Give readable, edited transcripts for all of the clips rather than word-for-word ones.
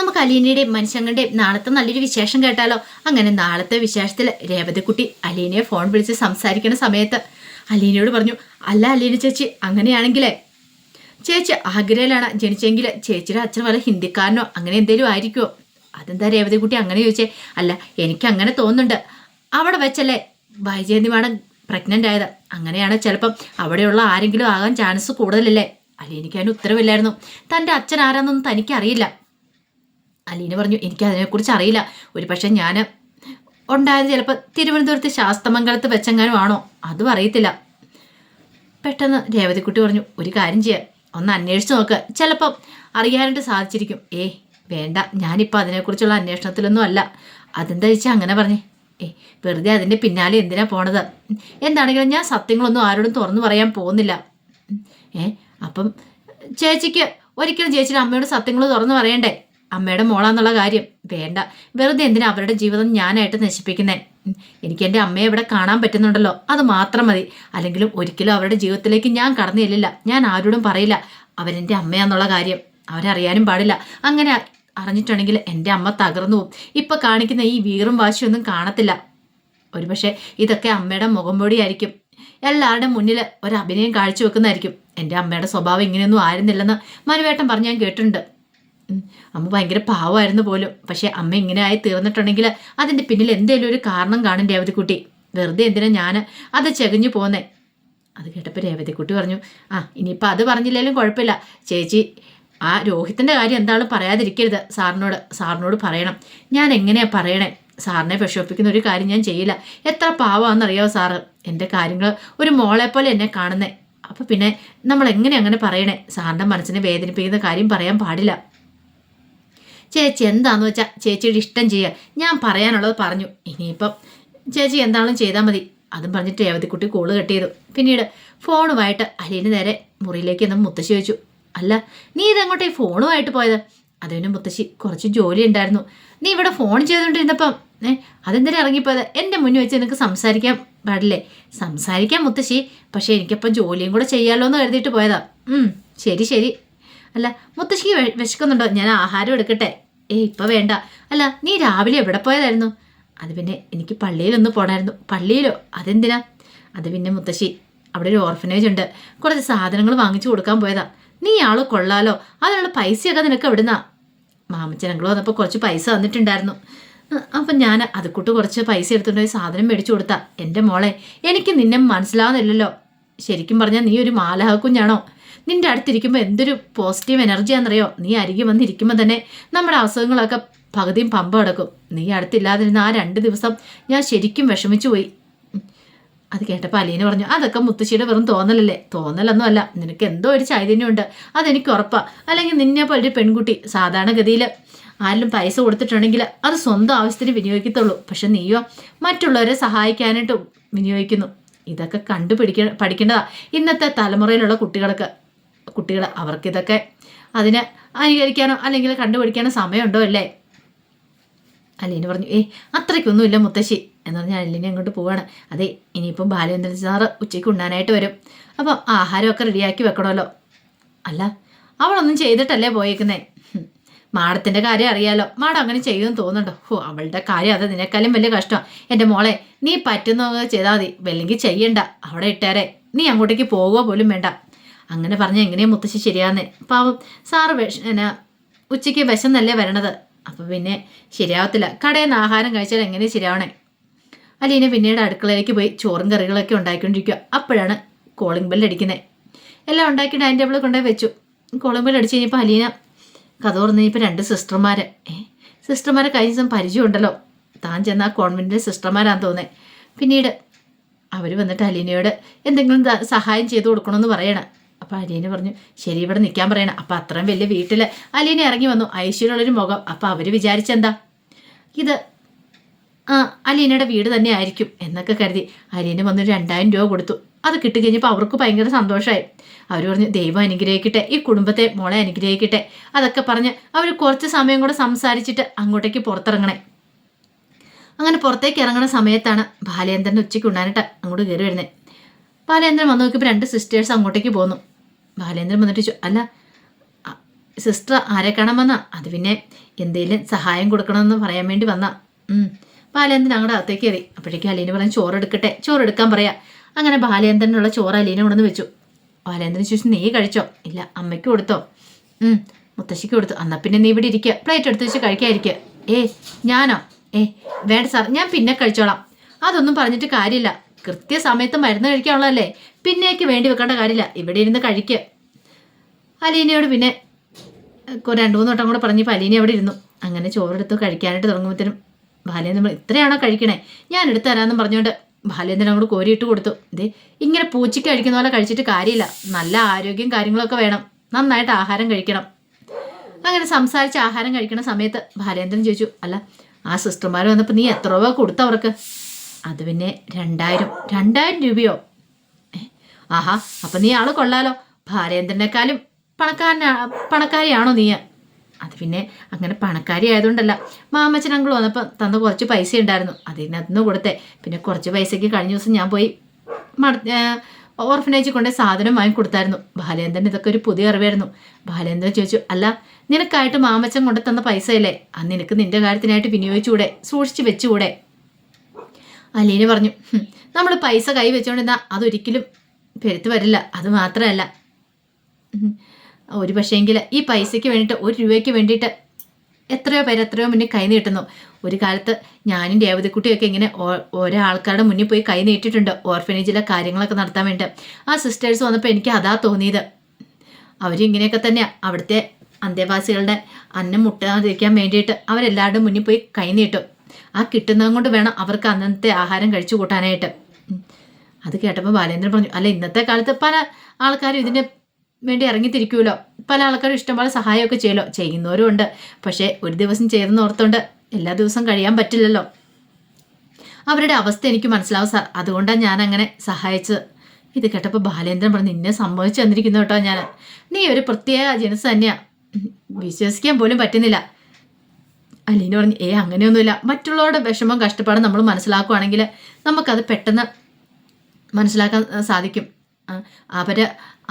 നമുക്ക് അലീനയുടെയും മനുഷ്യങ്ങളുടെയും നാളത്തെ നല്ലൊരു വിശേഷം കേട്ടാലോ? അങ്ങനെ നാളത്തെ വിശേഷത്തിൽ രേവതിക്കുട്ടി അലീനയെ ഫോൺ വിളിച്ച് സംസാരിക്കുന്ന സമയത്ത് അലീനയോട് പറഞ്ഞു, അല്ല അലീന ചേച്ചി, അങ്ങനെയാണെങ്കിലേ ചേച്ചി ആഗ്രയിലാണ് ജനിച്ചെങ്കിൽ ചേച്ചിയുടെ അച്ഛൻ വല്ല ഹിന്ദിക്കാരനോ അങ്ങനെ എന്തെങ്കിലും ആയിരിക്കുമോ? അതെന്താ രേവതിക്കുട്ടി അങ്ങനെ ചോദിച്ചേ? അല്ല, എനിക്ക് അങ്ങനെ തോന്നുന്നുണ്ട്. അവിടെ വെച്ചല്ലേ വൈജയന്തി മാഡം പ്രഗ്നൻ്റ് ആയത്. അങ്ങനെയാണ് ചിലപ്പം അവിടെയുള്ള ആരെങ്കിലും ആകാൻ ചാൻസ് കൂടുതലല്ലേ? അലീനയ്ക്ക് അതിന് ഉത്തരവില്ലായിരുന്നു. തൻ്റെ അച്ഛൻ ആരാന്നൊന്നും തനിക്കറിയില്ല. അലീന പറഞ്ഞു, എനിക്ക് അതിനെക്കുറിച്ച് അറിയില്ല. ഒരു പക്ഷെ ഞാൻ ഉണ്ടായത് ചിലപ്പോൾ തിരുവനന്തപുരത്ത് ശാസ്തമംഗലത്ത് വെച്ചെങ്ങാനും ആണോ, അതും അറിയത്തില്ല. പെട്ടെന്ന് രേവതിക്കുട്ടി പറഞ്ഞു, ഒരു കാര്യം ചെയ്യാം, ഒന്ന് അന്വേഷിച്ച് നോക്ക്, ചിലപ്പം അറിയാനായിട്ട് സാധിച്ചിരിക്കും. വേണ്ട, ഞാനിപ്പോൾ അതിനെക്കുറിച്ചുള്ള അന്വേഷണത്തിലൊന്നും അല്ല. അതെന്താ വെച്ചാൽ അങ്ങനെ പറഞ്ഞേ? വെറുതെ അതിൻ്റെ പിന്നാലെ എന്തിനാ പോണത്? എന്താണെങ്കിലും ഞാൻ സത്യങ്ങളൊന്നും ആരോടും തുറന്നു പറയാൻ പോകുന്നില്ല. അപ്പം ചേച്ചിക്ക് ഒരിക്കലും ചേച്ചിയുടെ അമ്മയോട് സത്യങ്ങൾ തുറന്നു പറയണ്ടേ? അമ്മയുടെ മോളാന്നുള്ള കാര്യം വേണ്ട. വെറുതെ എന്തിനാ അവരുടെ ജീവിതം ഞാനായിട്ട് നശിപ്പിക്കുന്നേ? എനിക്ക് എൻ്റെ അമ്മയെ ഇവിടെ കാണാൻ പറ്റുന്നുണ്ടല്ലോ, അത് മാത്രം മതി. അല്ലെങ്കിലും ഒരിക്കലും അവരുടെ ജീവിതത്തിലേക്ക് ഞാൻ കടന്നു ചെല്ലില്ല. ഞാൻ ആരോടും പറയില്ല അവരെൻ്റെ അമ്മയാന്നുള്ള കാര്യം. അവരറിയാനും പാടില്ല. അങ്ങനെ അറിഞ്ഞിട്ടുണ്ടെങ്കിൽ എൻ്റെ അമ്മ തകർന്നു പോകും. ഇപ്പം കാണിക്കുന്ന ഈ വീറും വാശിയൊന്നും കാണത്തില്ല. ഒരുപക്ഷെ ഇതൊക്കെ അമ്മയുടെ മുഖംപൊടിയായിരിക്കും. എല്ലാവരുടെ മുന്നിൽ ഒരു അഭിനയം കാഴ്ചവെക്കുന്നതായിരിക്കും. എൻ്റെ അമ്മയുടെ സ്വഭാവം ഇങ്ങനെയൊന്നും ആയിരുന്നില്ലെന്ന് മനുവേട്ടൻ പറഞ്ഞ് ഞാൻ കേട്ടിട്ടുണ്ട്. അമ്മ ഭയങ്കര പാവമായിരുന്നു പോലും. പക്ഷെ അമ്മ ഇങ്ങനെ ആയി തീർന്നിട്ടുണ്ടെങ്കിൽ അതിൻ്റെ പിന്നിൽ എന്തെങ്കിലും ഒരു കാരണം കാണും രേവതിക്കുട്ടി. വെറുതെ എന്തിനാ ഞാൻ അത് ചെകഞ്ഞു പോന്നേ? അത് കേട്ടപ്പോൾ രേവതിക്കുട്ടി പറഞ്ഞു, ഇനിയിപ്പോൾ അത് പറഞ്ഞില്ലെങ്കിലും കുഴപ്പമില്ല ചേച്ചി. ആ രോഹിത്തിൻ്റെ കാര്യം എന്താളും പറയാതിരിക്കരുത്. സാറിനോട് പറയണം. ഞാൻ എങ്ങനെയാണ് പറയണേ? സാറിനെ വിഷമിപ്പിക്കുന്ന ഒരു കാര്യം ഞാൻ ചെയ്യില്ല. എത്ര പാവമാണെന്നറിയാമോ സാറ്? എൻ്റെ കാര്യങ്ങൾ ഒരു മോളെ പോലെ എന്നെ കാണുന്നേ. അപ്പം പിന്നെ നമ്മൾ എങ്ങനെ അങ്ങനെ പറയണേ? സാറിൻ്റെ മനസ്സിനെ വേദനിപ്പിക്കുന്ന കാര്യം പറയാൻ പാടില്ല. ചേച്ചി എന്താണെന്ന് വെച്ചാൽ ചേച്ചിയുടെ ഇഷ്ടം ചെയ്യുക. ഞാൻ പറയാനുള്ളത് പറഞ്ഞു. ഇനിയിപ്പം ചേച്ചി എന്താണെങ്കിലും ചെയ്താൽ മതി. അതും പറഞ്ഞിട്ട് രേവതിക്കുട്ടി കോള് കട്ട് ചെയ്തു. പിന്നീട് ഫോണുമായിട്ട് അലീന നേരെ മുറിയിലേക്ക് എന്ന് മുത്തശ്ശി ചോദിച്ചു, അല്ല നീ ഇതെങ്ങോട്ടേ ഫോണുമായിട്ട് പോയത്? അതിന് മുത്തശ്ശി, കുറച്ച് ജോലി ഉണ്ടായിരുന്നു. നീ ഇവിടെ ഫോൺ ചെയ്തുകൊണ്ടിരുന്നപ്പം അതെന്തിനാ ഇറങ്ങിപ്പോയത്? എൻ്റെ മുന്നിൽ വെച്ച് നിനക്ക് സംസാരിക്കാൻ പാടില്ലേ? സംസാരിക്കാൻ മുത്തശ്ശി, പക്ഷേ എനിക്കപ്പം ജോലിയും കൂടെ ചെയ്യാമല്ലോ എന്ന് കരുതിയിട്ട് പോയതാ. ശരി. അല്ല മുത്തശ്ശിക്ക് വിശക്കുന്നുണ്ടോ? ഞാൻ ആഹാരം എടുക്കട്ടെ? ഇപ്പം വേണ്ട. അല്ല നീ രാവിലെ എവിടെ പോയതായിരുന്നു? അത് പിന്നെ എനിക്ക് പള്ളിയിലൊന്ന് പോകണമായിരുന്നു. പള്ളിയിലോ? അതെന്തിനാ? അത് പിന്നെ മുത്തശ്ശി, അവിടെ ഒരു ഓർഫനേജ് ഉണ്ട്. കുറച്ച് സാധനങ്ങൾ വാങ്ങിച്ചു കൊടുക്കാൻ പോയതാ. നീ ആള് കൊള്ളാലോ. അതിനുള്ള പൈസയൊക്കെ നിനക്ക് എവിടുന്നാ? മാമച്ചനങ്ങൾ വന്നപ്പോൾ കുറച്ച് പൈസ തന്നിട്ടുണ്ടായിരുന്നു. അപ്പം ഞാൻ അതുകൂട്ട് കുറച്ച് പൈസ എടുത്തുകൊണ്ട് സാധനം മേടിച്ചു കൊടുത്താ. എൻ്റെ മോളെ, എനിക്ക് നിന്നെ മനസ്സിലാവുന്നില്ലല്ലോ. ശരിക്കും പറഞ്ഞാൽ നീ ഒരു മാലാഹ കുഞ്ഞാണോ? നിന്റെ അടുത്തിരിക്കുമ്പോൾ എന്തൊരു പോസിറ്റീവ് എനർജിയാണെന്നറിയോ? നീ അരികെ വന്നിരിക്കുമ്പോൾ തന്നെ നമ്മുടെ അസുഖങ്ങളൊക്കെ പകുതിയും പമ്പ കിടക്കും. നീ അടുത്തില്ലാതിരുന്ന ആ 2 ദിവസം ഞാൻ ശരിക്കും വിഷമിച്ചു പോയി. അത് കേട്ടപ്പോൾ അലീന പറഞ്ഞു, അതൊക്കെ മുത്തശ്ശിയുടെ വെറും തോന്നലല്ലേ? തോന്നലൊന്നും അല്ല, നിനക്ക് എന്തോ ഒരു ചൈതന്യമുണ്ട്, അതെനിക്ക് ഉറപ്പാ. അല്ലെങ്കിൽ നിന്നെ പോലെ ഒരു പെൺകുട്ടി സാധാരണഗതിയിൽ ആരിലും പൈസ കൊടുത്തിട്ടുണ്ടെങ്കിൽ അത് സ്വന്തം ആവശ്യത്തിന് വിനിയോഗിക്കത്തുള്ളൂ. പക്ഷെ നീയോ മറ്റുള്ളവരെ സഹായിക്കാനായിട്ട് വിനിയോഗിക്കുന്നു. ഇതൊക്കെ പഠിക്കേണ്ടതാ ഇന്നത്തെ തലമുറയിലുള്ള കുട്ടികൾ. അവർക്കിതൊക്കെ അതിനെ അനുകരിക്കാനോ അല്ലെങ്കിൽ കണ്ടുപിടിക്കാനോ സമയമുണ്ടോ അല്ലേ? അലീന പറഞ്ഞു, അത്രയ്ക്കൊന്നുമില്ല മുത്തശ്ശി എന്ന് പറഞ്ഞാൽ അലീന അങ്ങോട്ട് പോവാണ്. അതെ, ഇനിയിപ്പം ബാലേന്ദ്രൻ സാറ് ഉച്ചയ്ക്ക് ഉണ്ണാനായിട്ട് വരും. അപ്പം ആഹാരമൊക്കെ റെഡിയാക്കി വെക്കണമല്ലോ. അല്ല അവളൊന്നും ചെയ്തിട്ടല്ലേ പോയേക്കുന്നേ? മാഡത്തിൻ്റെ കാര്യം അറിയാലോ. മാഡം അങ്ങനെ ചെയ്യുമെന്ന് തോന്നുന്നുണ്ടോ? അവളുടെ കാര്യം അത് നിനക്കാലും വലിയ കഷ്ടമാണ്. എൻ്റെ മോളെ, നീ പറ്റുന്ന ചെയ്താൽ മതി, അല്ലെങ്കിൽ ചെയ്യണ്ട, അവിടെ ഇട്ടേരെ. നീ അങ്ങോട്ടേക്ക് പോവുക പോലും വേണ്ട. അങ്ങനെ പറഞ്ഞാൽ എങ്ങനെയാണ് മുത്തശ്ശി ശരിയാന്നേ? പാവം സാറ് ഉച്ചയ്ക്ക് വിശന്നല്ലേ വരണത്. അപ്പം പിന്നെ ശരിയാവത്തില്ല. കടയിൽ നിന്ന് ആഹാരം കഴിച്ചാൽ എങ്ങനെയാണ് ശരിയാവണേ? അലീന പിന്നീട് അടുക്കളയിലേക്ക് പോയി ചോറും കറികളൊക്കെ ഉണ്ടാക്കിക്കൊണ്ടിരിക്കുക. അപ്പോഴാണ് കോളിംഗ് ബെല്ല് അടിക്കുന്നത്. എല്ലാം ഉണ്ടാക്കി ഡൈനിങ് ടേബിളിൽ കൊണ്ടുപോയി വെച്ചു. കോളിംഗ് ബെല്ല് അടിച്ച് കഴിഞ്ഞപ്പോൾ അലീന കഥ തുറന്ന് കഴിഞ്ഞപ്പോൾ 2 സിസ്റ്റർമാരെ കഴിഞ്ഞ ദിവസം പരിചയമുണ്ടല്ലോ. താൻ ചെന്ന ആ കോൺവെൻറ്റിലെ സിസ്റ്റർമാരാന്ന് തോന്നേ. പിന്നീട് അവർ വന്നിട്ട് അലീനയോട് എന്തെങ്കിലും സഹായം ചെയ്തു കൊടുക്കണമെന്ന് പറയണം. അപ്പോൾ അലീന പറഞ്ഞു, ശരി ഇവിടെ നിൽക്കാൻ പറയണം. അപ്പോൾ അത്രയും വലിയ വീട്ടിൽ അലീന ഇറങ്ങി വന്നു, ഐശ്വര്യമുള്ളൊരു മുഖം. അപ്പോൾ അവർ വിചാരിച്ചെന്താ ഇത് അലീനയുടെ വീട് തന്നെ ആയിരിക്കും എന്നൊക്കെ കരുതി അലീന വന്നൊരു 2000 രൂപ കൊടുത്തു. അത് കിട്ടിക്കഴിഞ്ഞപ്പോൾ അവർക്ക് ഭയങ്കര സന്തോഷമായി. അവർ പറഞ്ഞു, ദൈവം അനുഗ്രഹിക്കട്ടെ, ഈ കുടുംബത്തെ മോളെ അനുഗ്രഹിക്കട്ടെ. അതൊക്കെ പറഞ്ഞ് അവർ കുറച്ച് സമയം കൂടെ സംസാരിച്ചിട്ട് അങ്ങോട്ടേക്ക് പുറത്തിറങ്ങണേ. അങ്ങനെ പുറത്തേക്ക് ഇറങ്ങുന്ന സമയത്താണ് ബാലേന്ദ്രൻ ഉച്ചയ്ക്ക് ഉണ്ടായിട്ട് അങ്ങോട്ട് കയറി വരുന്നത്. ബാലേന്ദ്രൻ വന്ന് നോക്കിയപ്പോൾ 2 സിസ്റ്റേഴ്സ് അങ്ങോട്ടേക്ക് പോന്നു. ബാലേന്ദ്രൻ വന്നിട്ട് ചോദിച്ചു, അല്ല സിസ്റ്റർ ആരെ കാണാൻ വന്നാ? അത് പിന്നെ എന്തെങ്കിലും സഹായം കൊടുക്കണമെന്ന് പറയാൻ വേണ്ടി വന്നാ. ബാലേന്ദ്രൻ അങ്ങോട്ട് അകത്തേക്ക് കയറി. അപ്പോഴേക്കും അലീന പറഞ്ഞു ചോറെടുക്കട്ടെ, ചോറെടുക്കാൻ പറയാം. അങ്ങനെ ബാലേന്ദ്രനുള്ള ചോറ് അലീന കൊണ്ടുവന്ന് വെച്ചു. ബാലേന്ദ്രൻ ചോദിച്ചു നീ കഴിച്ചോ? ഇല്ല, അമ്മയ്ക്ക് കൊടുത്തോ? മുത്തശ്ശിക്ക് കൊടുത്തു. എന്നാൽ പിന്നെ നീ ഇവിടെ ഇരിക്കുക, പ്ലേറ്റ് എടുത്ത് വെച്ച് കഴിക്കാതിരിക്കുക. ഞാനോ? വേണ്ട സാർ, ഞാൻ പിന്നെ കഴിച്ചോളാം. അതൊന്നും പറഞ്ഞിട്ട് കാര്യമില്ല, കൃത്യസമയത്ത് മരുന്ന് കഴിക്കാനുള്ളതല്ലേ, പിന്നേക്ക് വേണ്ടി വെക്കേണ്ട കാര്യമില്ല, ഇവിടെ ഇരുന്ന് കഴിക്കുക. അലീനയോട് പിന്നെ 2-3 വട്ടം കൂടെ പറഞ്ഞപ്പോൾ അലീന അവിടെ ഇരുന്നു. അങ്ങനെ ചോറെടുത്ത് കഴിക്കാനായിട്ട് തുടങ്ങുമ്പോഴത്തേനും ബാലേന്ദ്രൻ ഇത്രയാണോ കഴിക്കണേ, ഞാൻ എടുത്തു തരാമെന്നും പറഞ്ഞുകൊണ്ട് ബാലേന്ദ്രൻ അങ്ങോട്ട് കോരിയിട്ട് കൊടുത്തു. ഇങ്ങനെ പൂച്ചയ്ക്ക് കഴിക്കുന്ന പോലെ കഴിച്ചിട്ട് കാര്യമില്ല, നല്ല ആരോഗ്യം കാര്യങ്ങളൊക്കെ വേണം, നന്നായിട്ട് ആഹാരം കഴിക്കണം. അങ്ങനെ സംസാരിച്ച് ആഹാരം കഴിക്കുന്ന സമയത്ത് ബാലേന്ദ്രൻ ചോദിച്ചു, അല്ല ആ സിസ്റ്റർമാർ വന്നപ്പോൾ നീ എത്ര രൂപ കൊടുത്തവർക്ക്? അത് പിന്നെ 2000 രൂപയോ? ആഹാ, അപ്പം നീ ആള് കൊള്ളാലോ, ബാലേന്ദ്രനേക്കാളും പണക്കാരിയാണോ നീ? അത് പിന്നെ അങ്ങനെ പണക്കാരി ആയതുകൊണ്ടല്ല, മാമച്ചൻ അങ്കിൾ വന്നപ്പോൾ തന്ന കുറച്ച് പൈസ ഉണ്ടായിരുന്നു, അതിനകത്തുനിന്ന് കൊടുത്തേ. പിന്നെ കുറച്ച് പൈസയ്ക്ക് കഴിഞ്ഞ ദിവസം ഞാൻ പോയി ഓർഫനേജിൽ കൊണ്ടേ സാധനം വാങ്ങി കൊടുത്തായിരുന്നു. ബാലേന്ദ്രൻ ഇതൊക്കെ ഒരു പുതിയ അറിവായിരുന്നു. ബാലേന്ദ്രൻ ചോദിച്ചു, അല്ല നിനക്കായിട്ട് മാമച്ചൻ കൊണ്ട് തന്ന പൈസയല്ലേ, അത് നിനക്ക് നിന്റെ കാര്യത്തിനായിട്ട് വിനിയോഗിച്ചുകൂടെ, സൂക്ഷിച്ച് വെച്ചുകൂടെ? അലീന പറഞ്ഞു, നമ്മൾ പൈസ കൈ വെച്ചോണ്ടിരുന്നാൽ അതൊരിക്കലും പെരുത്ത് വരില്ല. അത് മാത്രമല്ല, ഒരു പക്ഷേങ്കിൽ ഈ പൈസയ്ക്ക് വേണ്ടിയിട്ട് 1 രൂപയ്ക്ക് വേണ്ടിയിട്ട് എത്രയോ മുന്നേ കൈ നീട്ടുന്നു. ഒരു കാലത്ത് ഞാനും രേവതിക്കുട്ടിയൊക്കെ ഇങ്ങനെ ഓരോ ആൾക്കാരുടെ മുന്നിൽ പോയി കൈ നീട്ടിയിട്ടുണ്ട്, ഓർഫനേജിലെ കാര്യങ്ങളൊക്കെ നടത്താൻ വേണ്ടി. ആ സിസ്റ്റേഴ്സ് വന്നപ്പോൾ എനിക്ക് അതാ തോന്നിയത്. അവരിങ്ങനെയൊക്കെ തന്നെയാണ്, അവിടുത്തെ അന്തേവാസികളുടെ അന്നം മുട്ടാതിരിക്കാൻ വേണ്ടിയിട്ട് അവരെല്ലാവരുടെ മുന്നിൽ പോയി കൈ നീട്ടും. ആ കിട്ടുന്നതും കൊണ്ട് വേണം അവർക്ക് അന്നത്തെ ആഹാരം കഴിച്ചു കൂട്ടാനായിട്ട്. അത് കേട്ടപ്പോൾ ബാലേന്ദ്രൻ പറഞ്ഞു, അല്ല ഇന്നത്തെ കാലത്ത് പല ആൾക്കാരും ഇതിന് വേണ്ടി ഇറങ്ങിത്തിരിക്കുമല്ലോ, പല ആൾക്കാരും ഇഷ്ടംപോലെ സഹായമൊക്കെ ചെയ്യുമല്ലോ, ചെയ്യുന്നവരും ഉണ്ട്. പക്ഷേ ഒരു ദിവസം ചെയ്തെന്ന് ഓർത്തുകൊണ്ട് എല്ലാ ദിവസവും കഴിയാൻ പറ്റില്ലല്ലോ. അവരുടെ അവസ്ഥ എനിക്ക് മനസ്സിലാവും സാർ, അതുകൊണ്ടാണ് ഞാൻ അങ്ങനെ സഹായിച്ചത്. ഇത് കേട്ടപ്പോൾ ബാലേന്ദ്രൻ പറഞ്ഞു, നിന്നെ സമ്മതിച്ചു തന്നിരിക്കുന്നു കേട്ടോ ഞാൻ, നീ ഒരു പ്രത്യേക ജനസ് തന്നെയാണ്, വിശ്വസിക്കാൻ പോലും പറ്റുന്നില്ല. അലീന പറഞ്ഞു, അങ്ങനെയൊന്നുമില്ല, മറ്റുള്ളവരുടെ വിഷമം കഷ്ടപ്പാടും നമ്മൾ മനസ്സിലാക്കുകയാണെങ്കിൽ നമുക്കത് പെട്ടെന്ന് മനസ്സിലാക്കാൻ സാധിക്കും. അവർ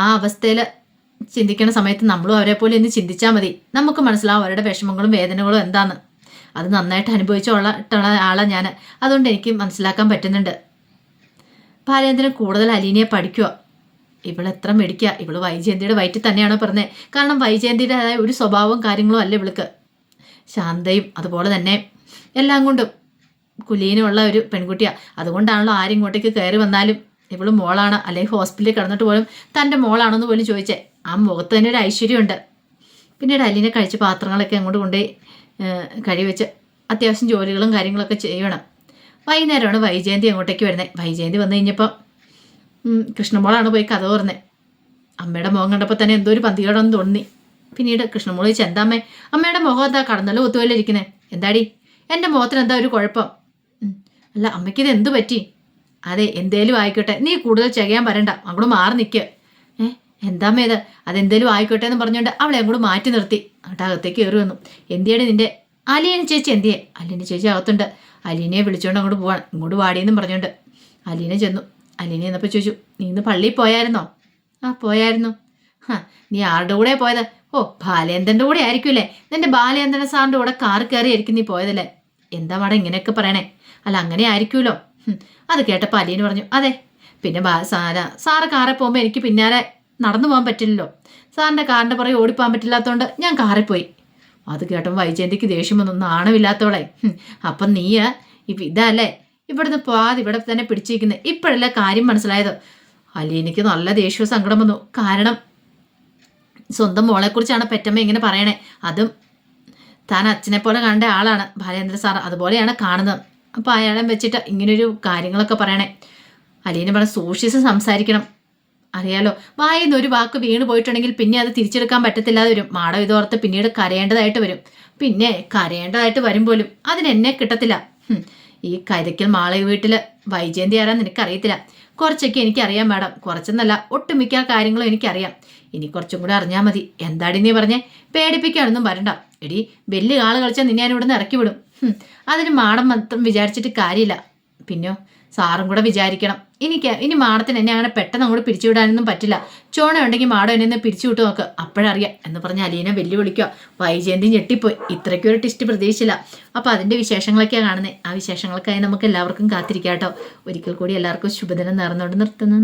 ആ അവസ്ഥയിൽ ചിന്തിക്കുന്ന സമയത്ത് നമ്മളും അവരെ പോലെ ഒന്ന് ചിന്തിച്ചാൽ മതി, നമുക്ക് മനസ്സിലാവും അവരുടെ വിഷമങ്ങളും വേദനകളും എന്താന്ന്. അത് നന്നായിട്ട് അനുഭവിച്ചുള്ള ആളാണ് ഞാൻ, അതുകൊണ്ട് എനിക്ക് മനസ്സിലാക്കാൻ പറ്റുന്നുണ്ട്. ബാലേന്ദ്രൻ കൂടുതൽ അലീനയെ പഠിക്കുക. ഇവളെത്ര മെടിക്കുക, ഇവള് വൈജയന്തിയുടെ വയറ്റിൽ തന്നെയാണോ പറഞ്ഞത്? കാരണം വൈജയന്തിയുടേതായ ഒരു സ്വഭാവവും കാര്യങ്ങളും അല്ല ഇവൾക്ക്. ശാന്തയും അതുപോലെ തന്നെ എല്ലാം കൊണ്ടും കുലീനുള്ള ഒരു പെൺകുട്ടിയാണ്. അതുകൊണ്ടാണല്ലോ ആരും ഇങ്ങോട്ടേക്ക് കയറി വന്നാലും ഇവള് മോളാണ്, അല്ലെങ്കിൽ ഹോസ്പിറ്റലിൽ കിടന്നിട്ട് പോലും തൻ്റെ മോളാണെന്ന് പോലും ചോദിച്ചേ. ആ മുഖത്ത് തന്നെ ഒരു ഐശ്വര്യമുണ്ട്. പിന്നീട് അലീനെ കഴിച്ച പാത്രങ്ങളൊക്കെ അങ്ങോട്ട് കൊണ്ടുപോയി കഴിവെച്ച് അത്യാവശ്യം ജോലികളും കാര്യങ്ങളൊക്കെ ചെയ്യണം. വൈകുന്നേരമാണ് വൈജയന്തി അങ്ങോട്ടേക്ക് വരുന്നത്. വൈജയന്തി വന്നു കഴിഞ്ഞപ്പോൾ കൃഷ്ണമോളാണ് പോയി കഥ പറഞ്ഞത്. അമ്മയുടെ മുഖം കണ്ടപ്പോൾ തന്നെ എന്തോ ഒരു പന്തികേടെന്ന് തോന്നി. പിന്നീട് കൃഷ്ണമോൾ ചോദിച്ചു, എന്താ അമ്മയുടെ മുഖം എന്താ കടന്നല്ലോ ഒത്തുപോലെ ഇരിക്കുന്നത്? എന്താടി എൻ്റെ മുഖത്തിന് എന്താ ഒരു കുഴപ്പം? അല്ല അമ്മയ്ക്കിത് എന്തു പറ്റി? അതെ എന്തേലും ആയിക്കോട്ടെ, നീ കൂടുതൽ ചെയ്യാൻ വരണ്ട, അങ്ങോട്ട് മാറി നിൽക്കുക. എന്താമ്മേ ഇത്? അതെന്തേലും ആയിക്കോട്ടെ എന്ന് പറഞ്ഞുകൊണ്ട് അവളെ അങ്ങോട്ട് മാറ്റി നിർത്തി. എന്നിട്ട് അകത്തേക്ക് കയറി വന്നു. എന്തിയാണ് നിന്റെ അലീന ചേച്ചി? എന്തിയെ? അലീന ചേച്ചി അകത്തുണ്ട്, അലീനയെ വിളിച്ചുകൊണ്ട് അങ്ങോട്ട് പോവാണ്, ഇങ്ങോട്ട് വാടിയെന്നും പറഞ്ഞുകൊണ്ട് അലീന ചെന്നു. അലീന എന്നപ്പോൾ ചോദിച്ചു, നീ ഇന്ന് പള്ളിയിൽ പോയായിരുന്നോ? പോയായിരുന്നു. നീ ആരുടെ കൂടെ പോയത്? ബാലേന്ദ്രൻ്റെ കൂടെ ആയിരിക്കുമല്ലേ? നിന്റെ ബാലേന്ദ്രൻ സാറിൻ്റെ കൂടെ കാർ കയറിയായിരിക്കും നീ പോയതല്ലേ? എന്താ മാഡം ഇങ്ങനെയൊക്കെ പറയണേ? അല്ല അങ്ങനെ ആയിരിക്കുമല്ലോ. അത് കേട്ടപ്പോൾ അലീന പറഞ്ഞു, അതെ, പിന്നെ സാറ് കാറിൽ പോകുമ്പോൾ എനിക്ക് പിന്നാലെ നടന്നു പോകാൻ പറ്റില്ലല്ലോ, സാറിൻ്റെ കാറിൻ്റെ പുറകെ ഓടിപ്പോകാൻ പറ്റില്ലാത്തതുകൊണ്ട് ഞാൻ കാറിൽ പോയി. അത് കേട്ടപ്പോൾ വൈജയന്തിക്ക് ദേഷ്യം വന്നു, നാണമില്ലാത്തോളെ. അപ്പം നീ ഇതല്ലേ ഇവിടുന്ന് പോകാതെ ഇവിടെ തന്നെ പിടിച്ചിരിക്കുന്നത്? ഇപ്പോഴല്ലേ കാര്യം മനസ്സിലായത്? അലീനയ്ക്ക് നല്ല ദേഷ്യവും സങ്കടം വന്നു. കാരണം സ്വന്തം മോളെക്കുറിച്ചാണ് പെറ്റമ്മ ഇങ്ങനെ പറയണേ. അതും താൻ അച്ഛനെ പോലെ കണ്ട ആളാണ് ബാലേന്ദ്ര സാർ, അതുപോലെയാണ് കാണുന്നത്. അപ്പോൾ അയാളെ വെച്ചിട്ട് ഇങ്ങനൊരു കാര്യങ്ങളൊക്കെ പറയണേ. അലീന പറഞ്ഞ സൂക്ഷിച്ച് സംസാരിക്കണം, അറിയാലോ, വായിന്ന് ഒരു വാക്ക് വീണ് പോയിട്ടുണ്ടെങ്കിൽ പിന്നെ അത് തിരിച്ചെടുക്കാൻ പറ്റത്തില്ലാതെ വരും. മാഡം ഇതോർത്ത് പിന്നീട് കരയേണ്ടതായിട്ട് വരും. പിന്നെ കരയേണ്ടതായിട്ട് വരും പോലും അതിനെന്നെ കിട്ടത്തില്ല. ഈ കരയ്ക്കൽ മാളയ വീട്ടിൽ വൈജയന്തി ആരാന്ന് നിനക്കറിയത്തില്ല. കുറച്ചൊക്കെ എനിക്കറിയാം മാഡം, കുറച്ചെന്നല്ല ഒട്ടുമിക്ക കാര്യങ്ങളും എനിക്കറിയാം. ഇനി കുറച്ചും കൂടെ അറിഞ്ഞാൽ മതി. എന്താടി നീ പറഞ്ഞേ? പേടിപ്പിക്കാനൊന്നും വരണ്ട. എടി വലിയ ആള് കളിച്ചാൽ നിന്നെ ഞാൻ ഇവിടുന്ന് ഇറക്കി വിടും. അതിന് മാഡം മാത്രം വിചാരിച്ചിട്ട് കാര്യമില്ല, പിന്നോ സാറും കൂടെ വിചാരിക്കണം. ഇനി മാഡത്തിന് എന്നെ അങ്ങനെ പെട്ടെന്ന് അങ്ങോട്ട് പിരിച്ചുവിടാനൊന്നും പറ്റില്ല. ചോണ ഉണ്ടെങ്കിൽ മാഡം എന്നെ ഒന്ന് പിരിച്ചു വിട്ടു നോക്ക്, അപ്പോഴറിയാം എന്ന് പറഞ്ഞ് അലീന വെല്ലുവിളിക്കുക. വൈജയന്തി ഞെട്ടിപ്പോയി. ഇത്രയ്ക്കൊരു ടിസ്റ്റ് പ്രതീക്ഷിച്ചില്ല. അപ്പോൾ അതിൻ്റെ വിശേഷങ്ങളൊക്കെയാണ് കാണുന്നത്. ആ വിശേഷങ്ങൾക്കായി നമുക്ക് എല്ലാവർക്കും കാത്തിരിക്കാം കേട്ടോ. ഒരിക്കൽ കൂടി എല്ലാവർക്കും ശുഭദിനം നേർന്നുകൊണ്ട് നിർത്തുന്നു.